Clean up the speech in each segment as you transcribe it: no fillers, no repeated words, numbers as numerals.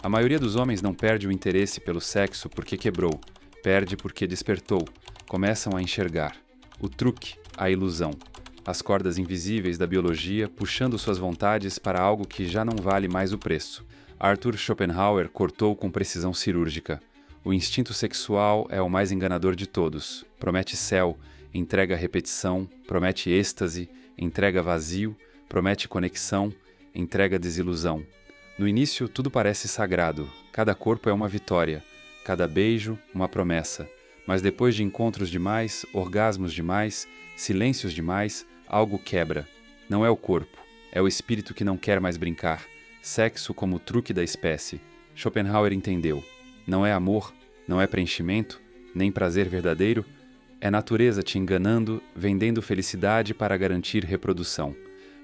A maioria dos homens não perde o interesse pelo sexo porque quebrou, perde porque despertou, começam a enxergar. O truque, a ilusão. As cordas invisíveis da biologia puxando suas vontades para algo que já não vale mais o preço. Arthur Schopenhauer cortou com precisão cirúrgica. O instinto sexual é o mais enganador de todos. Promete céu, entrega repetição, promete êxtase, entrega vazio, promete conexão, entrega desilusão. No início, tudo parece sagrado. Cada corpo é uma vitória. Cada beijo, uma promessa. Mas depois de encontros demais, orgasmos demais, silêncios demais, algo quebra. Não é o corpo. É o espírito que não quer mais brincar. Sexo como o truque da espécie. Schopenhauer entendeu. Não é amor, não é preenchimento, nem prazer verdadeiro. É natureza te enganando, vendendo felicidade para garantir reprodução.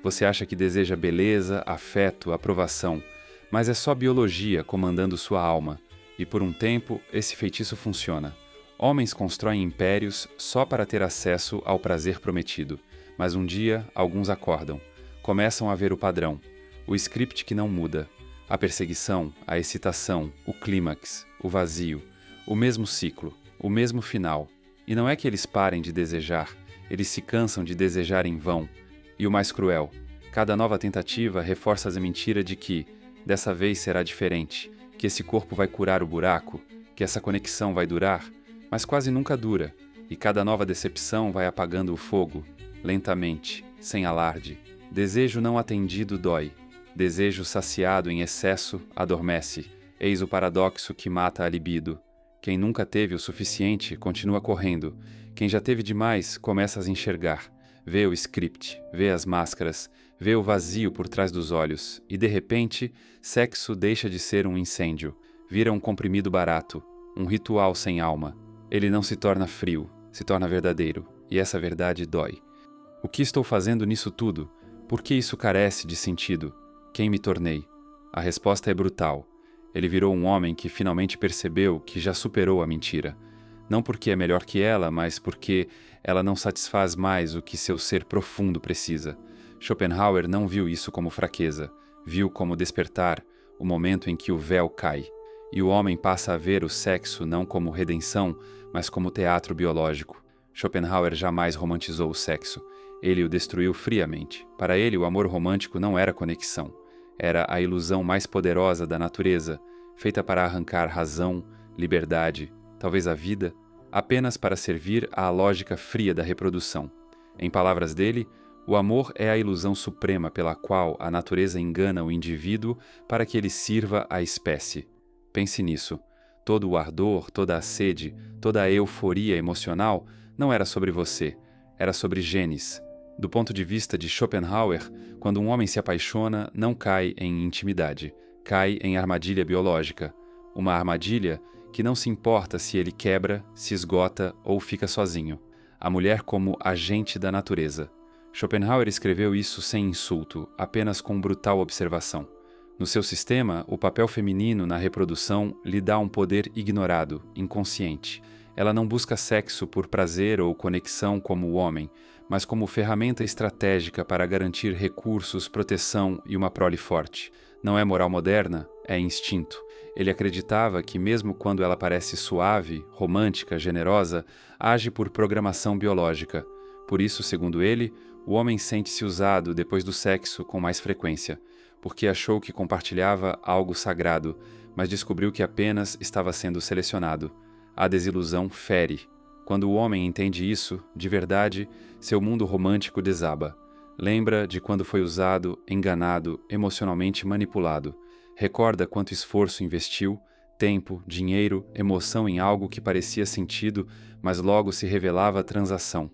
Você acha que deseja beleza, afeto, aprovação, mas é só biologia comandando sua alma. E por um tempo, esse feitiço funciona. Homens constroem impérios só para ter acesso ao prazer prometido. Mas um dia, alguns acordam. Começam a ver o padrão. O script que não muda. A perseguição, a excitação, o clímax, o vazio. O mesmo ciclo, o mesmo final. E não é que eles parem de desejar, eles se cansam de desejar em vão. E o mais cruel, cada nova tentativa reforça a mentira de que, dessa vez será diferente, que esse corpo vai curar o buraco, que essa conexão vai durar, mas quase nunca dura, e cada nova decepção vai apagando o fogo, lentamente, sem alarde. Desejo não atendido dói. Desejo saciado em excesso adormece. Eis o paradoxo que mata a libido. Quem nunca teve o suficiente continua correndo. Quem já teve demais começa a se enxergar. Vê o script, vê as máscaras, vê o vazio por trás dos olhos. E de repente, sexo deixa de ser um incêndio. Vira um comprimido barato, um ritual sem alma. Ele não se torna frio, se torna verdadeiro. E essa verdade dói. O que estou fazendo nisso tudo? Por que isso carece de sentido? Quem me tornei? A resposta é brutal. Ele virou um homem que finalmente percebeu que já superou a mentira. Não porque é melhor que ela, mas porque ela não satisfaz mais o que seu ser profundo precisa. Schopenhauer não viu isso como fraqueza. Viu como despertar, o momento em que o véu cai. E o homem passa a ver o sexo não como redenção, mas como teatro biológico. Schopenhauer jamais romantizou o sexo. Ele o destruiu friamente. Para ele, o amor romântico não era conexão. Era a ilusão mais poderosa da natureza, feita para arrancar razão, liberdade, talvez a vida, apenas para servir à lógica fria da reprodução. Em palavras dele, o amor é a ilusão suprema pela qual a natureza engana o indivíduo para que ele sirva à espécie. Pense nisso. Todo o ardor, toda a sede, toda a euforia emocional não era sobre você, era sobre genes. Do ponto de vista de Schopenhauer, quando um homem se apaixona, não cai em intimidade, cai em armadilha biológica. Uma armadilha que não se importa se ele quebra, se esgota ou fica sozinho. A mulher como agente da natureza. Schopenhauer escreveu isso sem insulto, apenas com brutal observação. No seu sistema, o papel feminino na reprodução lhe dá um poder ignorado, inconsciente. Ela não busca sexo por prazer ou conexão como o homem, mas como ferramenta estratégica para garantir recursos, proteção e uma prole forte. Não é moral moderna, é instinto. Ele acreditava que mesmo quando ela parece suave, romântica, generosa, age por programação biológica. Por isso, segundo ele, o homem sente-se usado depois do sexo com mais frequência, porque achou que compartilhava algo sagrado, mas descobriu que apenas estava sendo selecionado. A desilusão fere. Quando o homem entende isso, de verdade, seu mundo romântico desaba. Lembra de quando foi usado, enganado, emocionalmente manipulado. Recorda quanto esforço investiu, tempo, dinheiro, emoção em algo que parecia sentido, mas logo se revelava transação.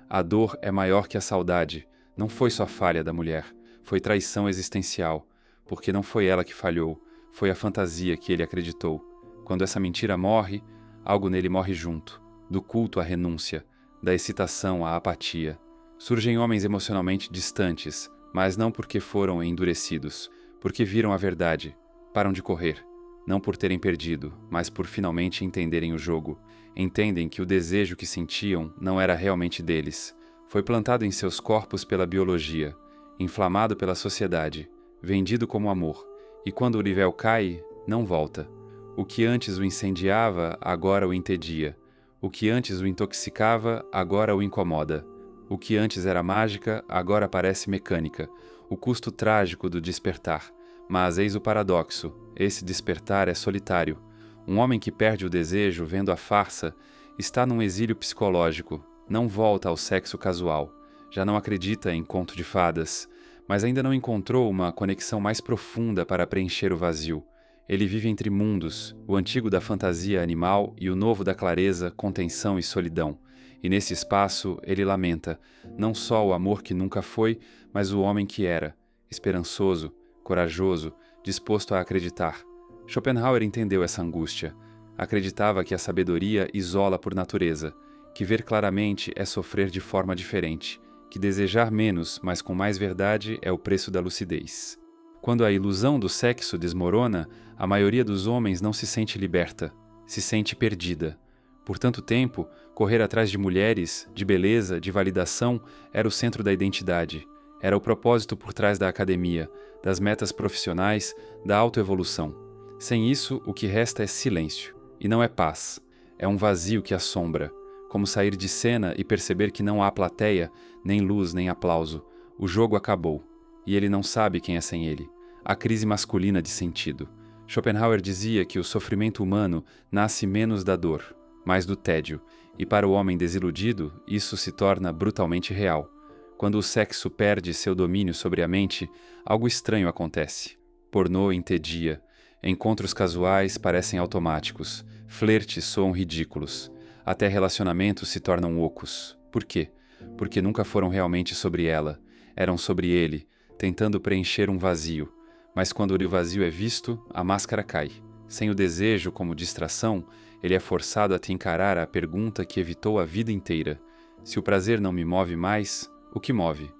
A dor é maior que a saudade. Não foi só falha da mulher, foi traição existencial, porque não foi ela que falhou, foi a fantasia que ele acreditou. Quando essa mentira morre, algo nele morre junto. Do culto à renúncia, da excitação à apatia. Surgem homens emocionalmente distantes, mas não porque foram endurecidos, porque viram a verdade, param de correr, não por terem perdido, mas por finalmente entenderem o jogo. Entendem que o desejo que sentiam não era realmente deles. Foi plantado em seus corpos pela biologia, inflamado pela sociedade, vendido como amor. E quando o nível cai, não volta. O que antes o incendiava, agora o entedia. O que antes o intoxicava, agora o incomoda. O que antes era mágica, agora parece mecânica. O custo trágico do despertar. Mas eis o paradoxo: esse despertar é solitário. Um homem que perde o desejo vendo a farsa está num exílio psicológico, não volta ao sexo casual, já não acredita em conto de fadas, mas ainda não encontrou uma conexão mais profunda para preencher o vazio. Ele vive entre mundos, o antigo da fantasia animal e o novo da clareza, contenção e solidão. E nesse espaço ele lamenta, não só o amor que nunca foi, mas o homem que era, esperançoso, corajoso, disposto a acreditar. Schopenhauer entendeu essa angústia. Acreditava que a sabedoria isola por natureza, que ver claramente é sofrer de forma diferente, que desejar menos, mas com mais verdade, é o preço da lucidez. Quando a ilusão do sexo desmorona, a maioria dos homens não se sente liberta, se sente perdida. Por tanto tempo, correr atrás de mulheres, de beleza, de validação, era o centro da identidade. Era o propósito por trás da academia, das metas profissionais, da autoevolução. Sem isso, o que resta é silêncio. E não é paz. É um vazio que assombra. Como sair de cena e perceber que não há plateia, nem luz, nem aplauso. O jogo acabou. E ele não sabe quem é sem ele. A crise masculina de sentido. Schopenhauer dizia que o sofrimento humano nasce menos da dor, mais do tédio, e para o homem desiludido, isso se torna brutalmente real. Quando o sexo perde seu domínio sobre a mente, algo estranho acontece. Pornô entedia. Encontros casuais parecem automáticos. Flertes soam ridículos. Até relacionamentos se tornam ocos. Por quê? Porque nunca foram realmente sobre ela. Eram sobre ele, tentando preencher um vazio. Mas quando o vazio é visto, a máscara cai. Sem o desejo como distração, ele é forçado a te encarar a pergunta que evitou a vida inteira. Se o prazer não me move mais, o que move?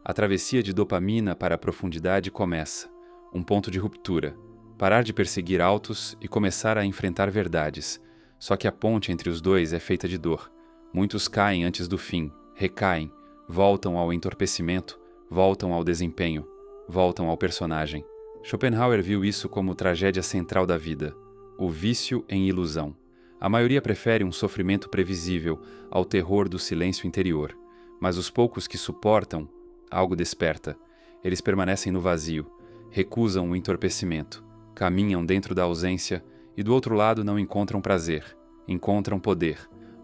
A travessia de dopamina para a profundidade começa. Um ponto de ruptura. Parar de perseguir altos e começar a enfrentar verdades. Só que a ponte entre os dois é feita de dor. Muitos caem antes do fim, recaem, voltam ao entorpecimento, voltam ao desempenho, voltam ao personagem. Schopenhauer viu isso como tragédia central da vida, o vício em ilusão. A maioria prefere um sofrimento previsível ao terror do silêncio interior, mas os poucos que suportam, algo desperta. Eles permanecem no vazio, recusam o entorpecimento, caminham dentro da ausência e do outro lado não encontram prazer, encontram poder,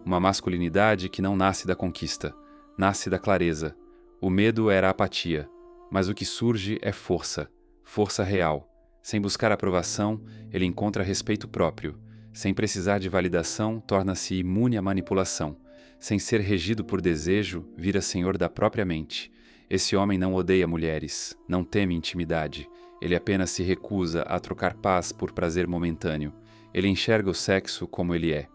uma masculinidade que não nasce da conquista, nasce da clareza. O medo era apatia, mas o que surge é força. Força real. Sem buscar aprovação, ele encontra respeito próprio. Sem precisar de validação, torna-se imune à manipulação. Sem ser regido por desejo, vira senhor da própria mente. Esse homem não odeia mulheres, não teme intimidade. Ele apenas se recusa a trocar paz por prazer momentâneo. Ele enxerga o sexo como ele é.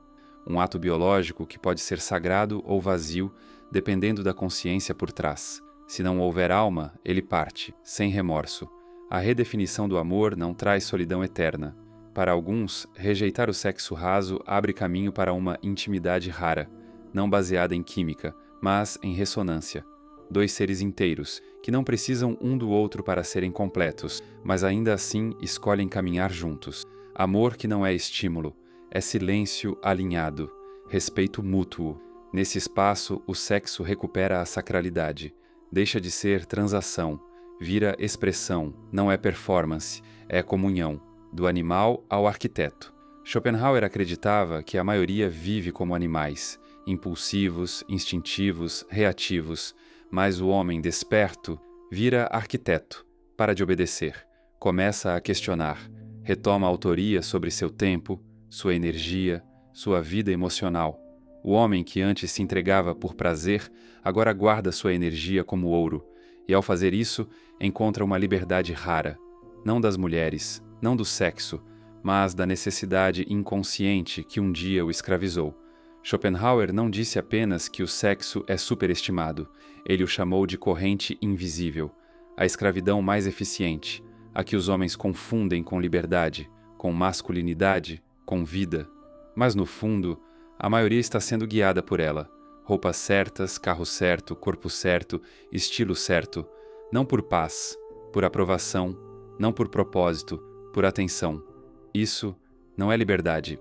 Um ato biológico que pode ser sagrado ou vazio, dependendo da consciência por trás. Se não houver alma, ele parte, sem remorso. A redefinição do amor não traz solidão eterna. Para alguns, rejeitar o sexo raso abre caminho para uma intimidade rara, não baseada em química, mas em ressonância. Dois seres inteiros, que não precisam um do outro para serem completos, mas ainda assim escolhem caminhar juntos. Amor que não é estímulo, é silêncio alinhado, respeito mútuo. Nesse espaço, o sexo recupera a sacralidade. Deixa de ser transação. Vira expressão, não é performance, é comunhão, do animal ao arquiteto. Schopenhauer acreditava que a maioria vive como animais, impulsivos, instintivos, reativos, mas o homem desperto vira arquiteto, para de obedecer, começa a questionar, retoma a autoria sobre seu tempo, sua energia, sua vida emocional. O homem que antes se entregava por prazer, agora guarda sua energia como ouro, e ao fazer isso, encontra uma liberdade rara, não das mulheres, não do sexo, mas da necessidade inconsciente que um dia o escravizou. Schopenhauer não disse apenas que o sexo é superestimado, ele o chamou de corrente invisível, a escravidão mais eficiente, a que os homens confundem com liberdade, com masculinidade, com vida. Mas no fundo, a maioria está sendo guiada por ela. Roupas certas, carro certo, corpo certo, estilo certo. Não por paz, por aprovação, não por propósito, por atenção. Isso não é liberdade.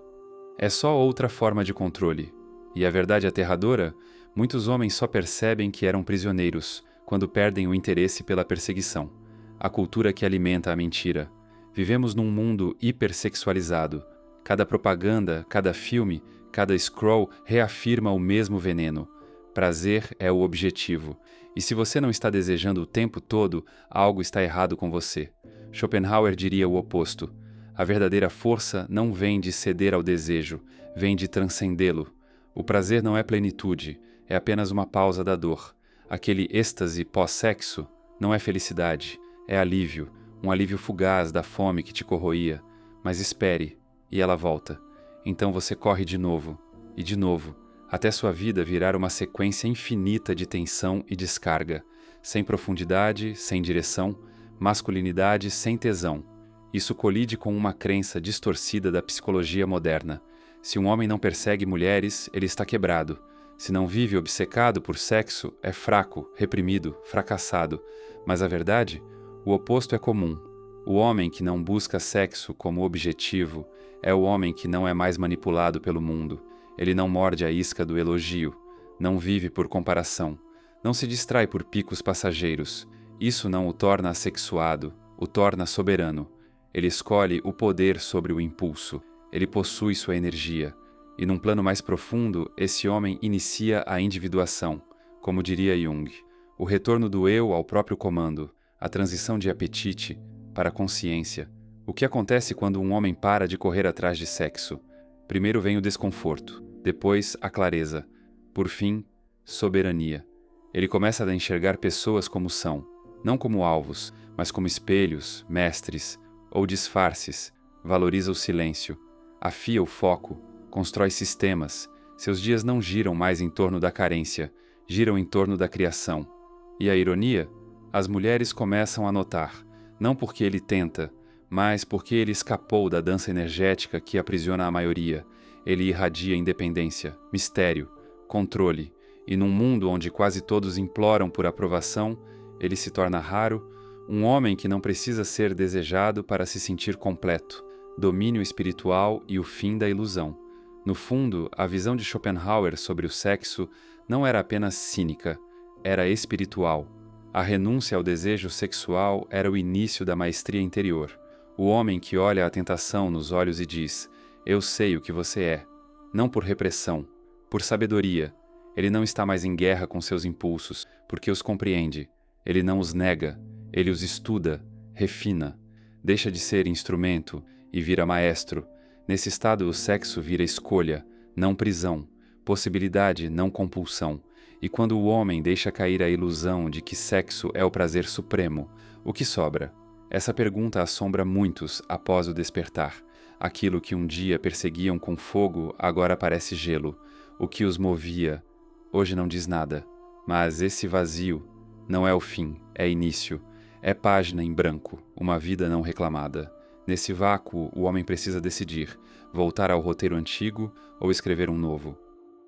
É só outra forma de controle. E a verdade aterradora? Muitos homens só percebem que eram prisioneiros quando perdem o interesse pela perseguição. A cultura que alimenta a mentira. Vivemos num mundo hipersexualizado. Cada propaganda, cada filme, cada scroll reafirma o mesmo veneno. Prazer é o objetivo. E se você não está desejando o tempo todo, algo está errado com você. Schopenhauer diria o oposto. A verdadeira força não vem de ceder ao desejo, vem de transcendê-lo. O prazer não é plenitude, é apenas uma pausa da dor. Aquele êxtase pós-sexo não é felicidade, é alívio, um alívio fugaz da fome que te corroía. Mas espere, e ela volta. Então você corre de novo, e de novo, até sua vida virar uma sequência infinita de tensão e descarga, sem profundidade, sem direção, masculinidade sem tesão. Isso colide com uma crença distorcida da psicologia moderna. Se um homem não persegue mulheres, ele está quebrado. Se não vive obcecado por sexo, é fraco, reprimido, fracassado. Mas a verdade? O oposto é comum. O homem que não busca sexo como objetivo é o homem que não é mais manipulado pelo mundo. Ele não morde a isca do elogio, não vive por comparação, não se distrai por picos passageiros. Isso não o torna assexuado, o torna soberano. Ele escolhe o poder sobre o impulso. Ele possui sua energia. E num plano mais profundo, esse homem inicia a individuação, como diria Jung, o retorno do eu ao próprio comando, a transição de apetite para a consciência. O que acontece quando um homem para de correr atrás de sexo? Primeiro vem o desconforto, depois a clareza, por fim, soberania. Ele começa a enxergar pessoas como são, não como alvos, mas como espelhos, mestres ou disfarces. Valoriza o silêncio, afia o foco, constrói sistemas. Seus dias não giram mais em torno da carência, giram em torno da criação. E a ironia? As mulheres começam a notar, não porque ele tenta, mas porque ele escapou da dança energética que aprisiona a maioria. Ele irradia independência, mistério, controle, e num mundo onde quase todos imploram por aprovação, ele se torna raro, um homem que não precisa ser desejado para se sentir completo, domínio espiritual e o fim da ilusão. No fundo, a visão de Schopenhauer sobre o sexo não era apenas cínica, era espiritual. A renúncia ao desejo sexual era o início da maestria interior. O homem que olha a tentação nos olhos e diz: "Eu sei o que você é", não por repressão, por sabedoria. Ele não está mais em guerra com seus impulsos, porque os compreende. Ele não os nega, ele os estuda, refina. Deixa de ser instrumento e vira maestro. Nesse estado, o sexo vira escolha, não prisão, possibilidade, não compulsão. E quando o homem deixa cair a ilusão de que sexo é o prazer supremo, o que sobra? Essa pergunta assombra muitos após o despertar. Aquilo que um dia perseguiam com fogo agora parece gelo. O que os movia hoje não diz nada. Mas esse vazio não é o fim, é início. É página em branco, uma vida não reclamada. Nesse vácuo, o homem precisa decidir, voltar ao roteiro antigo ou escrever um novo.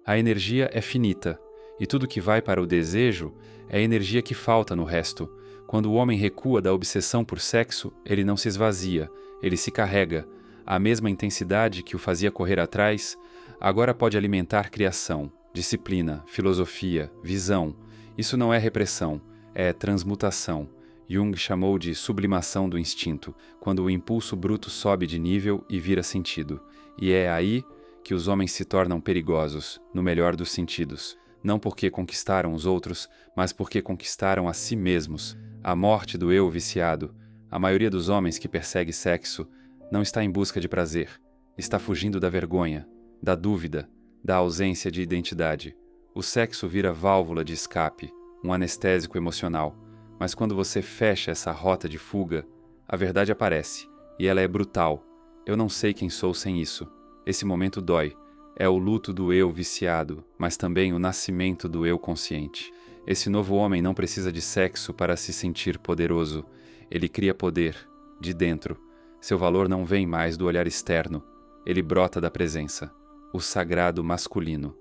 A energia é finita, e tudo que vai para o desejo é energia que falta no resto. Quando o homem recua da obsessão por sexo, ele não se esvazia, ele se carrega. A mesma intensidade que o fazia correr atrás, agora pode alimentar criação, disciplina, filosofia, visão. Isso não é repressão, é transmutação. Jung chamou de sublimação do instinto, quando o impulso bruto sobe de nível e vira sentido. E é aí que os homens se tornam perigosos, no melhor dos sentidos. Não porque conquistaram os outros, mas porque conquistaram a si mesmos. A morte do eu viciado. A maioria dos homens que persegue sexo não está em busca de prazer. Está fugindo da vergonha, da dúvida, da ausência de identidade. O sexo vira válvula de escape, um anestésico emocional. Mas quando você fecha essa rota de fuga, a verdade aparece, e ela é brutal. Eu não sei quem sou sem isso. Esse momento dói. É o luto do eu viciado, mas também o nascimento do eu consciente. Esse novo homem não precisa de sexo para se sentir poderoso. Ele cria poder, de dentro. Seu valor não vem mais do olhar externo. Ele brota da presença. O sagrado masculino.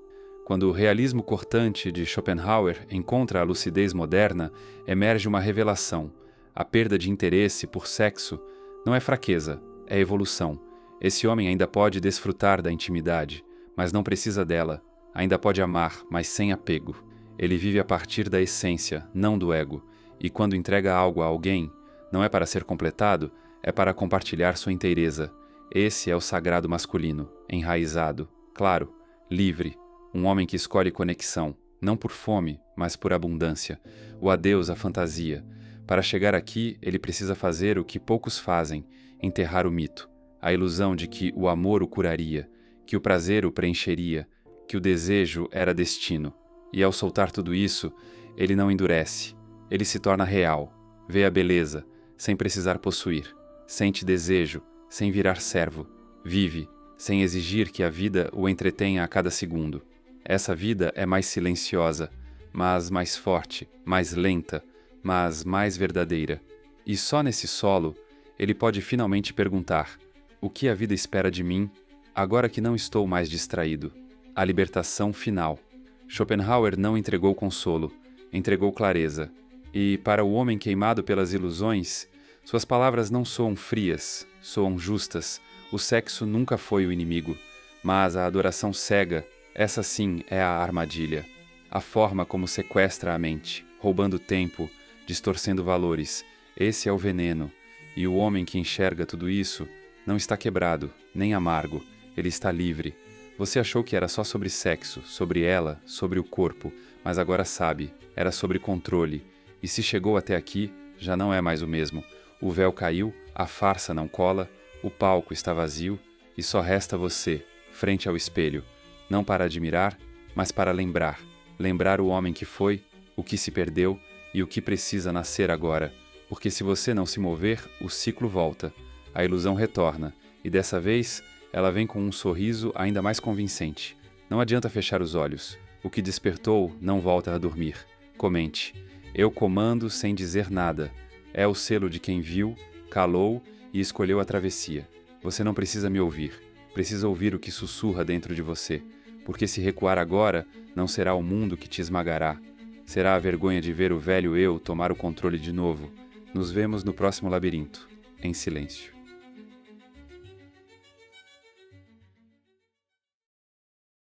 Quando o realismo cortante de Schopenhauer encontra a lucidez moderna, emerge uma revelação. A perda de interesse por sexo não é fraqueza, é evolução. Esse homem ainda pode desfrutar da intimidade, mas não precisa dela. Ainda pode amar, mas sem apego. Ele vive a partir da essência, não do ego. E quando entrega algo a alguém, não é para ser completado, é para compartilhar sua inteireza. Esse é o sagrado masculino, enraizado, claro, livre. Um homem que escolhe conexão, não por fome, mas por abundância. O adeus à fantasia. Para chegar aqui, ele precisa fazer o que poucos fazem, enterrar o mito. A ilusão de que o amor o curaria, que o prazer o preencheria, que o desejo era destino. E ao soltar tudo isso, ele não endurece. Ele se torna real, vê a beleza, sem precisar possuir. Sente desejo, sem virar servo. Vive, sem exigir que a vida o entretenha a cada segundo. Essa vida é mais silenciosa, mas mais forte, mais lenta, mas mais verdadeira. E só nesse solo, ele pode finalmente perguntar: o que a vida espera de mim, agora que não estou mais distraído? A libertação final. Schopenhauer não entregou consolo, entregou clareza. E para o homem queimado pelas ilusões, suas palavras não soam frias, soam justas. O sexo nunca foi o inimigo, mas a adoração cega, essa sim é a armadilha. A forma como sequestra a mente, roubando tempo, distorcendo valores. Esse é o veneno. E o homem que enxerga tudo isso não está quebrado, nem amargo. Ele está livre. Você achou que era só sobre sexo, sobre ela, sobre o corpo, mas agora sabe, era sobre controle. E se chegou até aqui, já não é mais o mesmo. O véu caiu, a farsa não cola, o palco está vazio e só resta você, frente ao espelho. Não para admirar, mas para lembrar. Lembrar o homem que foi, o que se perdeu e o que precisa nascer agora. Porque se você não se mover, o ciclo volta. A ilusão retorna. E dessa vez, ela vem com um sorriso ainda mais convincente. Não adianta fechar os olhos. O que despertou não volta a dormir. Comente. Eu comando sem dizer nada. É o selo de quem viu, calou e escolheu a travessia. Você não precisa me ouvir. Precisa ouvir o que sussurra dentro de você. Porque se recuar agora, não será o mundo que te esmagará. Será a vergonha de ver o velho eu tomar o controle de novo. Nos vemos no próximo labirinto, em silêncio.